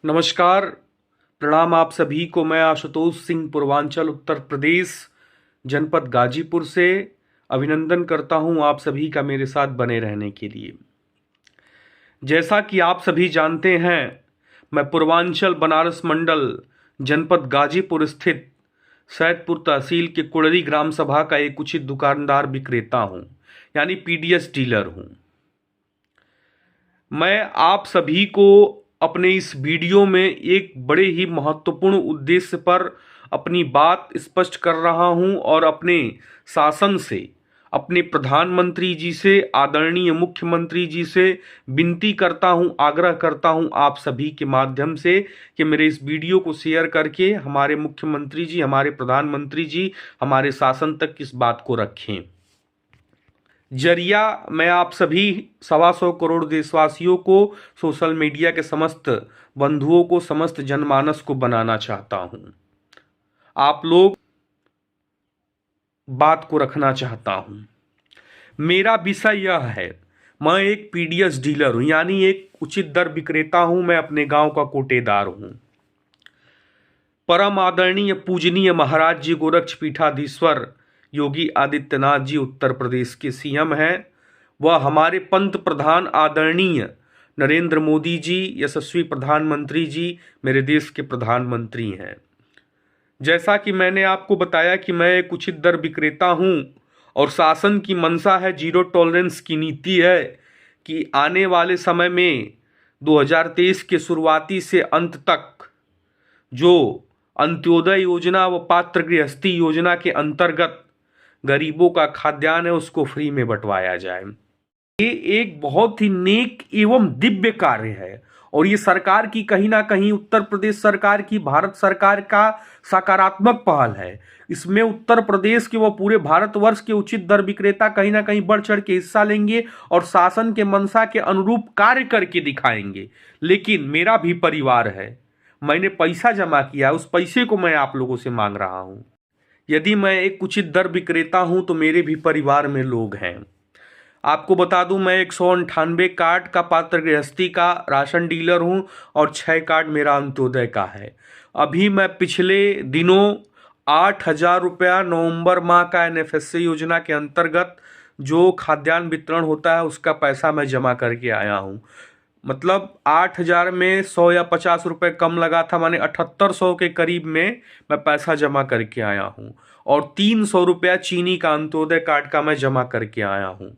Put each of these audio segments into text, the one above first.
नमस्कार। प्रणाम आप सभी को। मैं आशुतोष सिंह पूर्वांचल उत्तर प्रदेश जनपद गाजीपुर से अभिनंदन करता हूं आप सभी का मेरे साथ बने रहने के लिए। जैसा कि आप सभी जानते हैं, मैं पूर्वांचल बनारस मंडल जनपद गाजीपुर स्थित सैदपुर तहसील के कुड़री ग्राम सभा का एक उचित दुकानदार विक्रेता हूं, यानी पीडीएस डीलर हूं। मैं आप सभी को अपने इस वीडियो में एक बड़े ही महत्वपूर्ण उद्देश्य पर अपनी बात स्पष्ट कर रहा हूं और अपने शासन से, अपने प्रधानमंत्री जी से, आदरणीय मुख्यमंत्री जी से विनती करता हूं, आग्रह करता हूं आप सभी के माध्यम से कि मेरे इस वीडियो को शेयर करके हमारे मुख्यमंत्री जी, हमारे प्रधानमंत्री जी, हमारे शासन तक इस बात को रखें। जरिया मैं आप सभी 125 करोड़ देशवासियों को, सोशल मीडिया के समस्त बंधुओं को, समस्त जनमानस को बनाना चाहता हूं। आप लोग बात को रखना चाहता हूं। मेरा विषय यह है, मैं एक पीडीएस डीलर हूं, यानी एक उचित दर विक्रेता हूं। मैं अपने गांव का कोटेदार हूं। परम आदरणीय पूजनीय महाराज जी गोरक्ष पीठाधीश्वर योगी आदित्यनाथ जी उत्तर प्रदेश के सीएम हैं। वह हमारे पंत प्रधान आदरणीय नरेंद्र मोदी जी, यशस्वी प्रधानमंत्री जी, मेरे देश के प्रधानमंत्री हैं। जैसा कि मैंने आपको बताया कि मैं एक उचित दर विक्रेता हूं और शासन की मंशा है, जीरो टॉलरेंस की नीति है कि आने वाले समय में 2023 के शुरुआती से अंत तक जो अंत्योदय योजना व पात्र गृहस्थी योजना के अंतर्गत गरीबों का खाद्यान्न है, उसको फ्री में बंटवाया जाए। ये एक बहुत ही नेक एवं दिव्य कार्य है और ये सरकार की, कहीं ना कहीं उत्तर प्रदेश सरकार की, भारत सरकार का सकारात्मक पहल है। इसमें उत्तर प्रदेश के व पूरे भारतवर्ष के उचित दर विक्रेता कहीं ना कहीं बढ़ चढ़ के हिस्सा लेंगे और शासन के मंशा के अनुरूप कार्य करके दिखाएंगे। लेकिन मेरा भी परिवार है, मैंने पैसा जमा किया, उस पैसे को मैं आप लोगों से मांग रहा हूं। यदि मैं एक उचित दर विक्रेता हूं तो मेरे भी परिवार में लोग हैं। आपको बता दूं, मैं 198 कार्ड का पात्र गृहस्थी का राशन डीलर हूं और 6 कार्ड मेरा अंत्योदय का है। अभी मैं पिछले दिनों 8,000 रुपया नवंबर माह का एनएफएसए योजना के अंतर्गत जो खाद्यान्न वितरण होता है उसका पैसा मैं जमा करके आया हूं। मतलब 8,000 में 100 या 50 रुपये कम लगा था, माने 7800 के करीब में मैं पैसा जमा करके आया हूं और 300 रुपया चीनी का अंत्योदय कार्ड का मैं जमा करके आया हूं।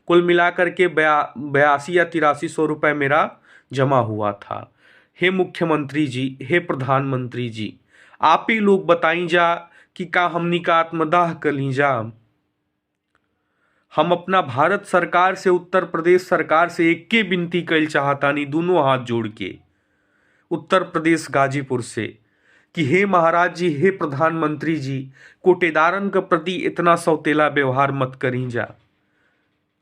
कुल मिलाकर के 82 या 8300 रुपये मेरा जमा हुआ था। हे मुख्यमंत्री जी, हे प्रधानमंत्री जी, आप ही लोग बताई जा कि का हमनी का आत्मदाह कली जा। हम अपना भारत सरकार से, उत्तर प्रदेश सरकार से एक के विनती कल चाहतानी, दोनों हाथ जोड़ के, उत्तर प्रदेश गाजीपुर से, कि हे महाराज जी, हे प्रधानमंत्री जी, कोटेदारन के प्रति इतना सौतेला व्यवहार मत करी जा।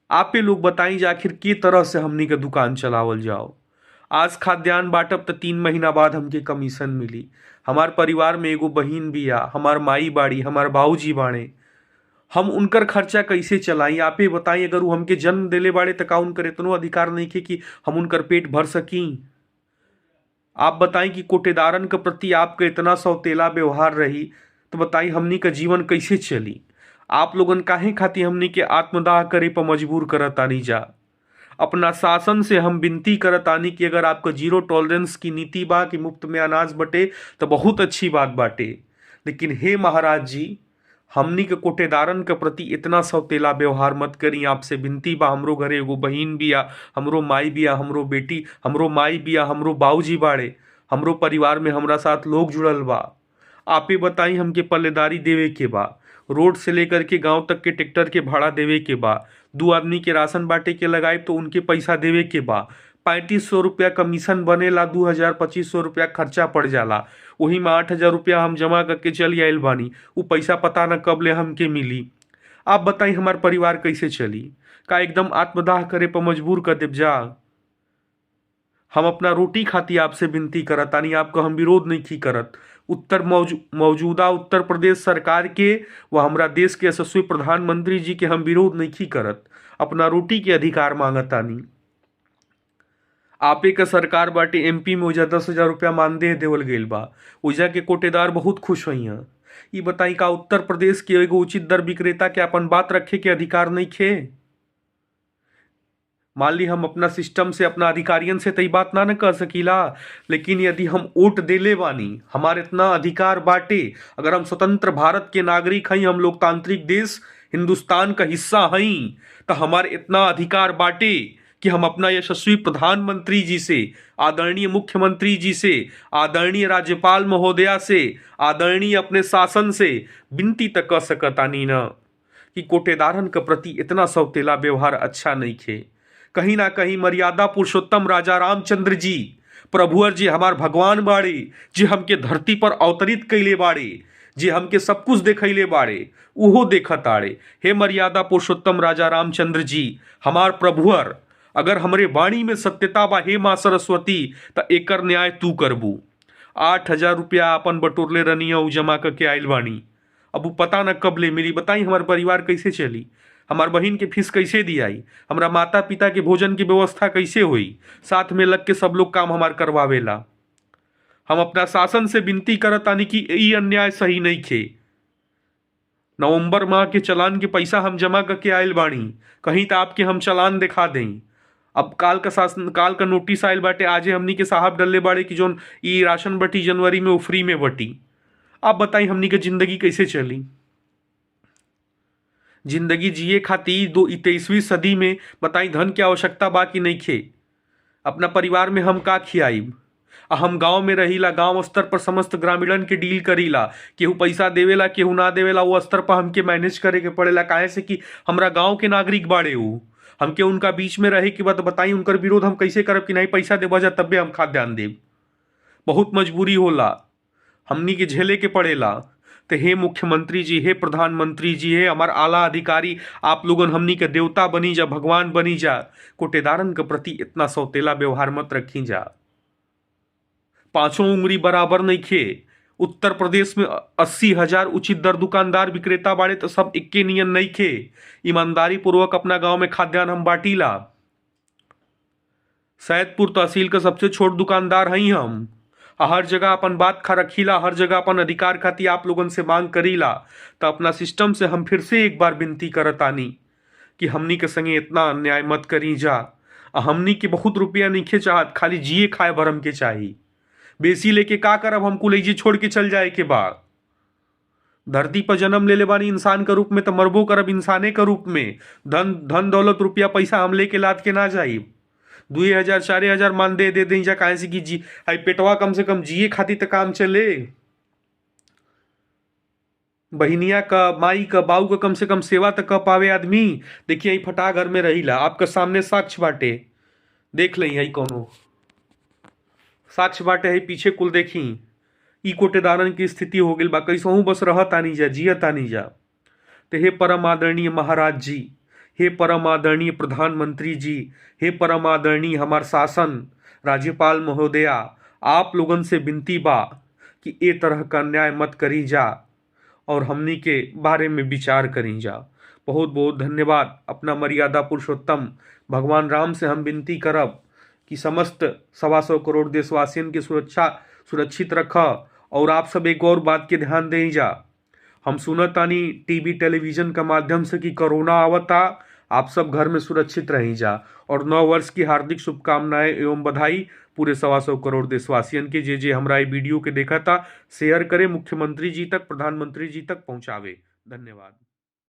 आप ही लोग बताई जा आखिर की तरह से हमनी के दुकान चलावल जाओ। आज खाद्यान्न बांटब तो 3 महीना बाद हमके कमीशन मिली। हमार परिवार में एगो बहिन बिया, हमार माई बाड़ी, हमार बाबूजी बाड़े, हम उनकर खर्चा कैसे चलाई? आप ही बताई। अगर वो हमके जन्म देले बाड़े तो का उनकर इतनो अधिकार नहीं थे कि हम उनकर पेट भर सकी? आप बताई कि कोटेदारन के प्रति आपका इतना सौतेला व्यवहार रही तो बताई हमनी का जीवन कैसे चली? आप लोगन काहे खातिर हमनी के आत्मदाह करे पर मजबूर करतानी जा? अपना शासन से हम विनती करतानी कि अगर आपका जीरो टॉलरेंस की नीति बा कि मुफ्त में अनाज बटे तो बहुत अच्छी बात बाटे, लेकिन हे महाराज जी, हमनी के कोटेदारन के प्रति इतना सौतेला व्यवहार मत करी। आपसे विनती बा। हमरो घरे एगो बहिन बिया, हमरो माई बिया, हमरो बेटी, हमरो माई बिया, हमरो बाबूजी बाड़े, हमरो परिवार में हमरा साथ लोग जुड़ल बा। आप ही बताई हमके पल्लेदारी देवे के बा, रोड से लेकर के गांव तक के ट्रैक्टर के भाड़ा देवे के बा, 2 आदमी के राशन बांटे के लगाए तो उनके पैसा देवे के बा, 3500 रुपया कमीशन बनेला, 2,000-2,500 रुपया खर्चा पड़ जाला, वही में 8,000 रुपया हम जमा करके चल आयल बानी। वो पैसा पता न कब ले हमके मिली। आप बताई हमार परिवार कैसे चली? का एकदम आत्मदाह करे पर मजबूर कर देव जा? हम अपना रोटी खाती आपसे विनती करत आनी, आपको हम विरोध नहीं की करत। मौजूदा उत्तर प्रदेश सरकार के व हमरा देश के यशस्वी प्रधानमंत्री जी के हम विरोध नहीं की करत, अपना रोटी के अधिकार मांगत आनी। आपे का सरकार बाटे, एमपी में ओजा 10,000 रुपया मानदेय देवल गईल बा। ओजा के कोटेदार बहुत खुश हुई हैं। ये बताई का उत्तर प्रदेश के एगो उचित दर विक्रेता के अपन बात रखे के अधिकार नहीं खे? मान ली हम अपना सिस्टम से, अपना अधिकारियन से तई बात ना न कह सकीला, लेकिन यदि हम वोट देले बानी, हमारे इतना अधिकार बाटे, अगर हम स्वतंत्र भारत के नागरिक हई, हम लोकतांत्रिक देश हिंदुस्तान का हिस्सा हई, तो हमारे इतना अधिकार बाटे कि हम अपना यशस्वी प्रधानमंत्री जी से, आदरणीय मुख्यमंत्री जी से, आदरणीय राज्यपाल महोदया से, आदरणीय अपने शासन से विनती तक कर सकतानी न कि कोटेदारन के प्रति इतना सौतेला व्यवहार अच्छा नहीं खे। कहीं ना कहीं मर्यादा पुरुषोत्तम राजा रामचंद्र जी, प्रभुअर जी हमार भगवान बाड़े, जे हमके धरती पर अवतरित कैले बाड़े, जे हमके सब कुछ देखैले बाड़े, उहो देखत आड़े। हे मर्यादा पुरुषोत्तम राजा रामचंद्र जी, हमार प्रभुअर, अगर हमरे वाणी में सत्यता बा हे माँ सरस्वती, त एकर न्याय तू करबू। 8,000 रुपया अपन बटोरले रनिया उ जमा करके आइल बानी। अब वो पता न कब ले मिली। बताई हमार परिवार कैसे चली, हमार बहन के फीस कैसे दियाई, हमारा माता पिता के भोजन की व्यवस्था कैसे हुई, साथ में लग के सब लोग काम हमार करवावेला। हम अपना शासन से विनती करत आनी कि ई अन्याय सही नहीं खे। नवंबर माह के चालान के पैसा हम जमा करके आयल बानी, कहीं तो आपके हम चालान दिखा दें। अब काल का नोटिस आयल बाटे, आजे हमनी के साहब डल्ले बाड़े कि जोन ई राशन बटी जनवरी में वो फ्री में बटी। आप बताई हमनी के जिंदगी कैसे चली? जिंदगी जिए खातिर 23वीं सदी में बताई धन की आवश्यकता बा कि नहीं खे? अपना परिवार में हम का खियाइब? हम गांव में रहीला, गांव स्तर पर समस्त ग्रामीणन के डील करीला, केहू पैसा देवेला केहू ना देवेला, वो स्तर पर हमके मैनेज करे के पड़ेला। काहे से कि हमरा गांव के नागरिक बाड़े, वो हमके उनका बीच में रहे के बाद बताई उनकर विरोध हम कैसे करब कि नहीं पैसा देबा जा तब्बे हम खाद्यान्न देब। बहुत मजबूरी होला, हमनी के झेले के पड़ेला। तो हे मुख्यमंत्री जी, हे प्रधानमंत्री जी, हे हमार आला अधिकारी, आप लोगन हमनी के देवता बनी जा, भगवान बनी जा। कोटेदारन के प्रति इतना सौतेला व्यवहार मत रखी जा। पांचों उंगली बराबर नहीं खे। उत्तर प्रदेश में 80,000 उचित दर दुकानदार विक्रेता बाड़े, तो सब इक्के नियन नहीं खे। ईमानदारी पूर्वक अपना गांव में खाद्यान्न हम बाटीला। सैदपुर तहसील का सबसे छोट दुकानदार हई हम। हर जगह अपन बात खा रखीला, हर जगह अपन अधिकार खाती आप लोगन से मांग करीला। तो अपना सिस्टम से हम फिर से एक बार विनती करत आनी कि हमनी के संगे इतना अन्याय मत करी जा। हमनी के बहुत रुपया नहीं चाहत, खाली जिए खाए भर हमके चाहिए। बेसी लेके का करब, हमको लेजी छोड़ के चल जाए के बाद। धरती पर जन्म ले बानी इंसान के रूप में, तो मरबो करब इंसाने के रूप में। धन दौलत रुपया पैसा हम लेके लाद के ना जाइब। 2,000 4,000 मानदेय दे दें जा, काहे से कि जी हाई पेटवा कम से कम जिए खातिर तो काम चले। बहिनिया का, माई का, बाऊ का कम से कम सेवा तो कर पावे आदमी। देखिए फटा घर में रहीला, आपका सामने साक्ष्य बाटे, देख लई है कोनो साक्ष्य बाटे है पीछे कुल देखी। ई कोटेदारन की स्थिति हो गई बा, कैसहू बस रहत आनी जा, जियत आनी जा। तो हे परम आदरणीय महाराज जी, हे परम आदरणीय प्रधानमंत्री जी, हे परम आदरणीय हमार शासन राज्यपाल महोदया, आप लोगन से विनती बा कि ए तरह का अन्याय मत करी जा और हमनी के बारे में विचार करी जा। बहुत बहुत धन्यवाद। अपना मर्यादा पुरुषोत्तम भगवान राम से हम विनती करब कि समस्त 125 करोड़ देशवासियों की सुरक्षित रखा। और आप सब एक और बात के ध्यान दें जा, हम सुनतानी टीवी टेलीविजन का माध्यम से कि कोरोना आवता, आप सब घर में सुरक्षित रही जा। और 9 वर्ष की हार्दिक शुभकामनाएं एवं बधाई पूरे 125 करोड़ देशवासियों के। जे हमरा ये वीडियो के देखा था शेयर करें, मुख्यमंत्री जी तक, प्रधानमंत्री जी तक पहुंचावे। धन्यवाद।